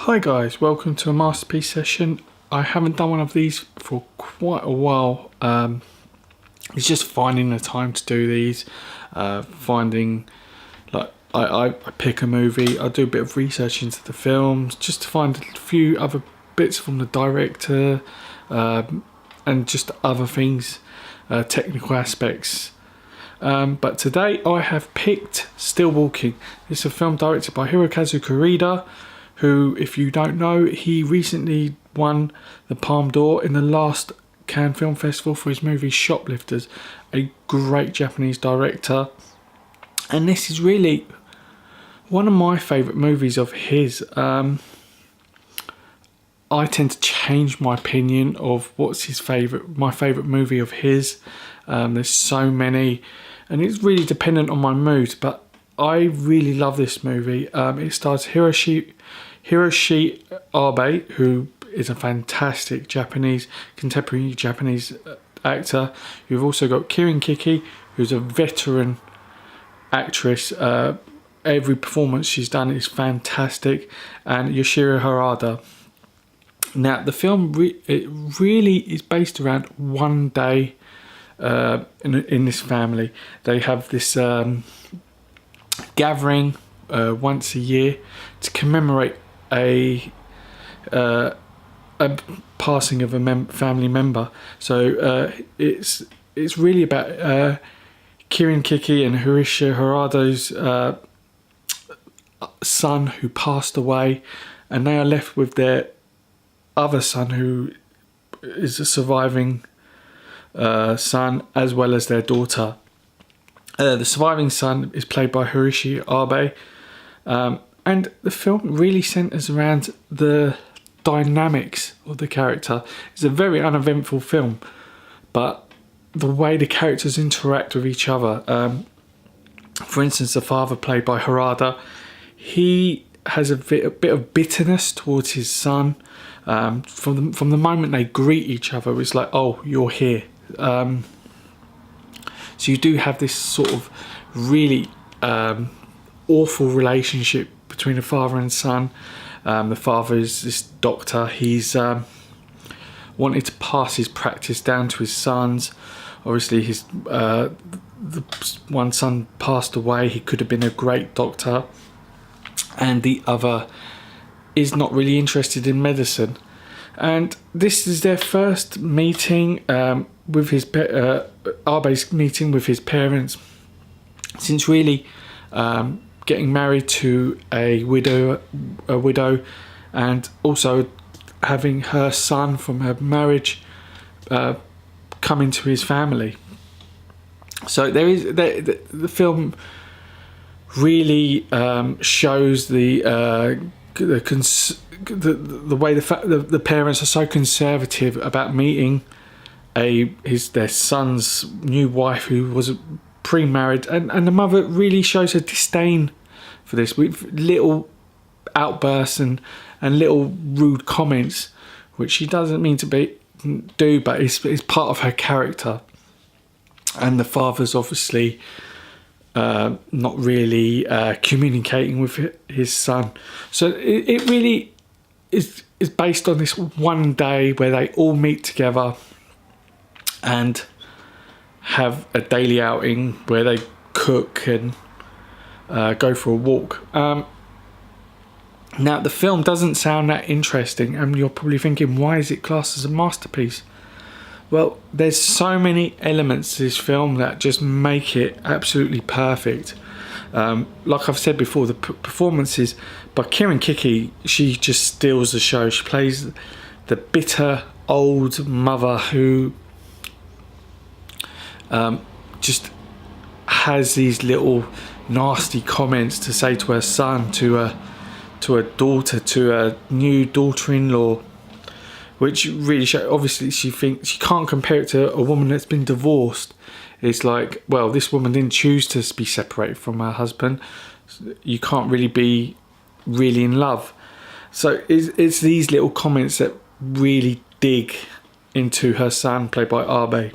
Hi guys, welcome to a masterpiece session. I haven't done one of these for quite a while. It's just finding the time to do these. Finding, like, I pick a movie, I do a bit of research into the films just to find a few other bits from the director, and just other things, technical aspects. But today I have picked Still Walking. It's a film directed by Hirokazu Kore-eda, who, if you don't know, he recently won the Palme d'Or in the last Cannes Film Festival for his movie Shoplifters. A great Japanese director. And this is really one of my favourite movies of his. I tend to change my opinion of what's my favourite movie of his. There's so many, and it's really dependent on my mood, but I really love this movie. It stars Hiroshi Abe, who is a fantastic contemporary Japanese actor. You've also got Kirin Kiki, who's a veteran actress. Every performance she's done is fantastic, and Yoshiro Harada. Now, the film it really is based around one day in this family. They have this gathering once a year to commemorate a passing of a family member. So it's really about Kirin Kiki and Hiroshi Harada's son who passed away, and they are left with their other son who is a surviving son, as well as their daughter. The surviving son is played by Hiroshi Abe, and the film really centres around the dynamics of the character. It's a very uneventful film, but the way the characters interact with each other. For instance, the father, played by Harada, he has a bit of bitterness towards his son. From the moment they greet each other, it's like, oh, you're here. So you do have this sort of really awful relationship between the father and son. The father is this doctor. He's wanted to pass his practice down to his sons. Obviously, the one son passed away. He could have been a great doctor, and the other is not really interested in medicine. And this is their first meeting with his Abe's meeting with his parents since really getting married to a widow, and also having her son from her marriage come into his family. So there is the film really shows the way the parents are so conservative about meeting their son's new wife, who was pre-married, and the mother really shows her disdain for this, with little outbursts and little rude comments, which she doesn't mean to do, but it's part of her character. And the father's obviously not really communicating with his son. So it really is based on this one day where they all meet together and have a daily outing where they cook and go for a walk. Now, the film doesn't sound that interesting, and you're probably thinking, why is it classed as a masterpiece? Well, there's so many elements to this film that just make it absolutely perfect. Like I've said before, the performances by Kirin Kiki, she just steals the show. She plays the bitter old mother who just has these little nasty comments to say to her son, to her daughter, to her new daughter-in-law, which really show. Obviously, she thinks she can't compare it to a woman that's been divorced. It's like, well, this woman didn't choose to be separated from her husband. You can't really be really in love. So it's these little comments that really dig into her son, played by Abe.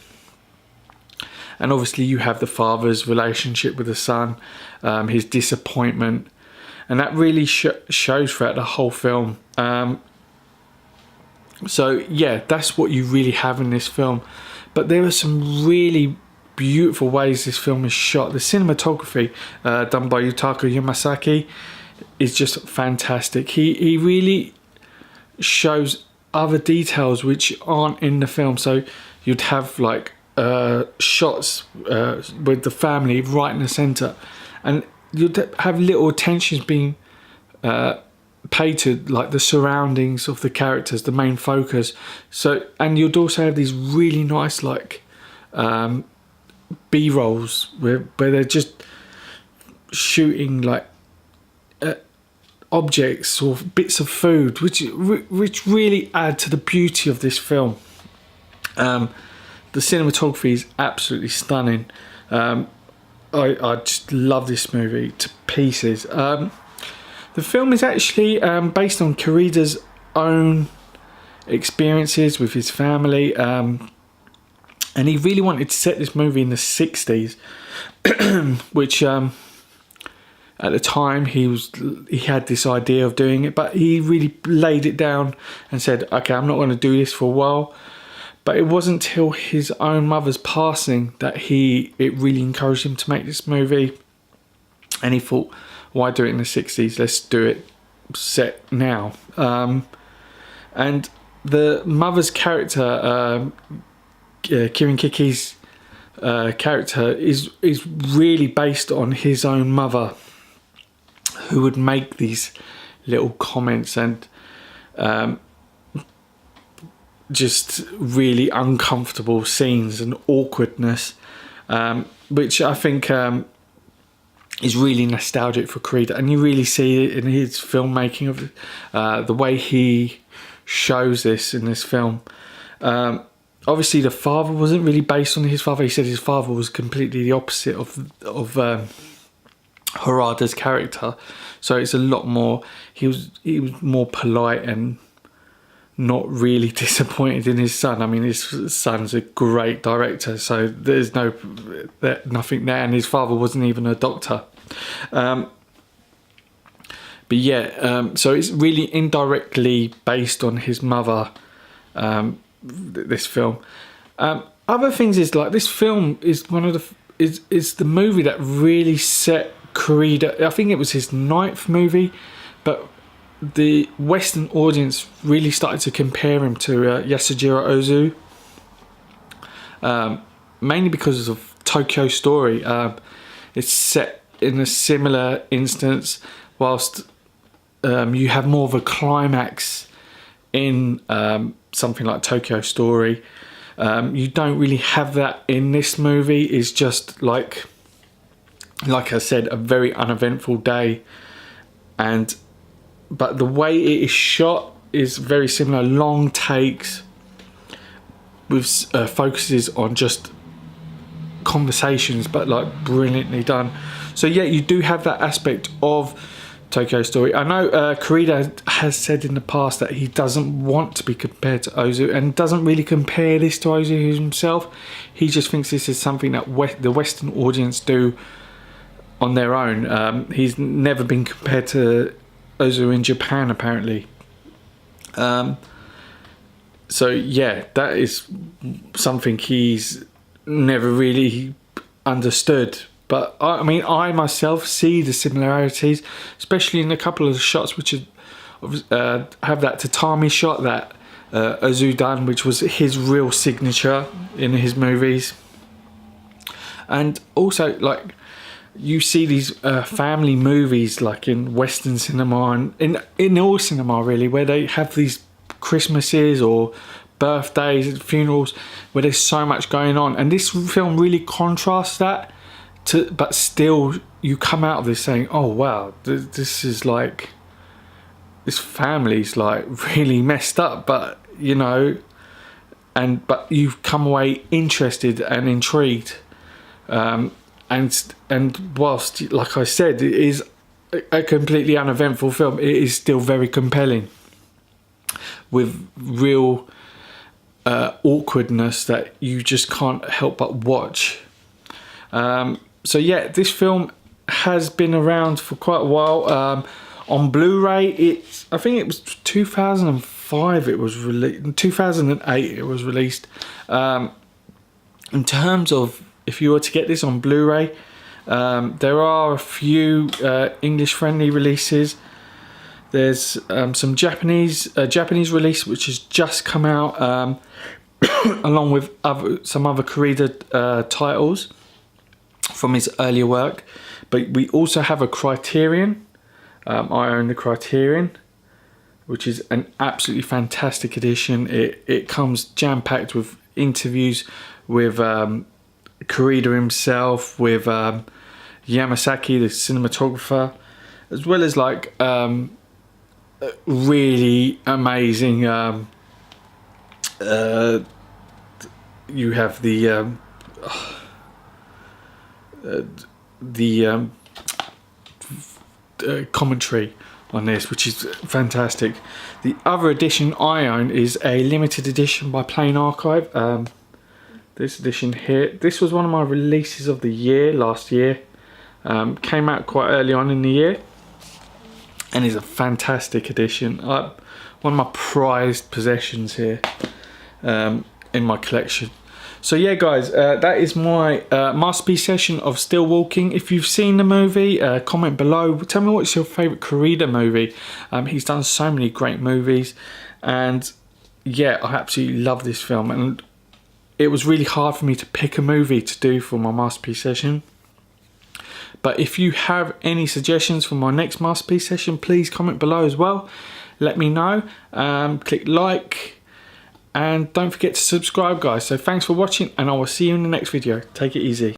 And obviously you have the father's relationship with the son, his disappointment, and that really shows throughout the whole film. So yeah, that's what you really have in this film. But there are some really beautiful ways this film is shot. The cinematography done by Yutaka Yamasaki is just fantastic. He really shows other details which aren't in the film. So you'd have like shots with the family right in the center, and you'd have little attentions being paid to like the surroundings of the characters, the main focus. So, and you'd also have these really nice like B-rolls where they're just shooting like objects or bits of food, which really add to the beauty of this film. The cinematography is absolutely stunning. I just love this movie to pieces. The film is actually based on Kore-eda's own experiences with his family, and he really wanted to set this movie in the 60s, which at the time he had this idea of doing it, but he really laid it down and said, okay, I'm not going to do this for a while. But it wasn't till his own mother's passing that it really encouraged him to make this movie, and he thought, why do it in the 60s? Let's do it set now. And the mother's character, Kirin Kiki's character, is really based on his own mother, who would make these little comments and just really uncomfortable scenes and awkwardness, which I think is really nostalgic for Kore-eda, and you really see it in his filmmaking of the way he shows this in this film. Obviously the father wasn't really based on his father. He said his father was completely the opposite of Harada's character, so it's a lot more, he was more polite and not really disappointed in his son. I mean, his son's a great director, so there's nothing there, and his father wasn't even a doctor. But yeah, so it's really indirectly based on his mother, this film. Other things is like, this film is one of the is the movie that really set Kore-eda, I think it was his 9th movie, but the Western audience really started to compare him to Yasujiro Ozu, mainly because of Tokyo Story. It's set in a similar instance, whilst you have more of a climax in something like Tokyo Story. You don't really have that in this movie. It's just like I said, a very uneventful day, but the way it is shot is very similar. Long takes with focuses on just conversations, but like brilliantly done. So yeah, you do have that aspect of Tokyo Story. I know Kore-eda has said in the past that he doesn't want to be compared to Ozu, and doesn't really compare this to Ozu himself. He just thinks this is something that the Western audience do on their own. He's never been compared to Ozu in Japan, apparently. So yeah, that is something he's never really understood. But I mean, I myself see the similarities, especially in a couple of the shots which have that tatami shot that Ozu done, which was his real signature in his movies. And also, like, you see these family movies like in Western cinema and in all cinema really, where they have these Christmases or birthdays and funerals where there's so much going on, and this film really contrasts that but still you come out of this saying, oh wow, this is like, this family's like really messed up, but you know, but you come away interested and intrigued. And whilst, like I said, it is a completely uneventful film, it is still very compelling, with real awkwardness that you just can't help but watch. So yeah, this film has been around for quite a while. On Blu-ray, I think it was 2005 it was released, 2008 it was released. In terms of if you were to get this on Blu-ray, there are a few English friendly releases. There's some Japanese release which has just come out, along with some other Kore-eda titles from his earlier work. But we also have a Criterion. I own the Criterion, which is an absolutely fantastic edition. It comes jam-packed with interviews with Kore-eda himself, with Yamasaki, the cinematographer, as well as like really amazing. You have the commentary on this, which is fantastic. The other edition I own is a limited edition by Plain Archive. This edition here, this was one of my releases of the year last year. Came out quite early on in the year, and is a fantastic edition. One of my prized possessions here in my collection. So yeah guys, that is my masterpiece session of Still Walking. If you've seen the movie, comment below. Tell me what's your favourite Kore-eda movie. He's done so many great movies, and yeah, I absolutely love this film, and it was really hard for me to pick a movie to do for my masterpiece session. But if you have any suggestions for my next masterpiece session, please comment below as well. Let me know. Click like. And don't forget to subscribe guys. So thanks for watching, and I will see you in the next video. Take it easy.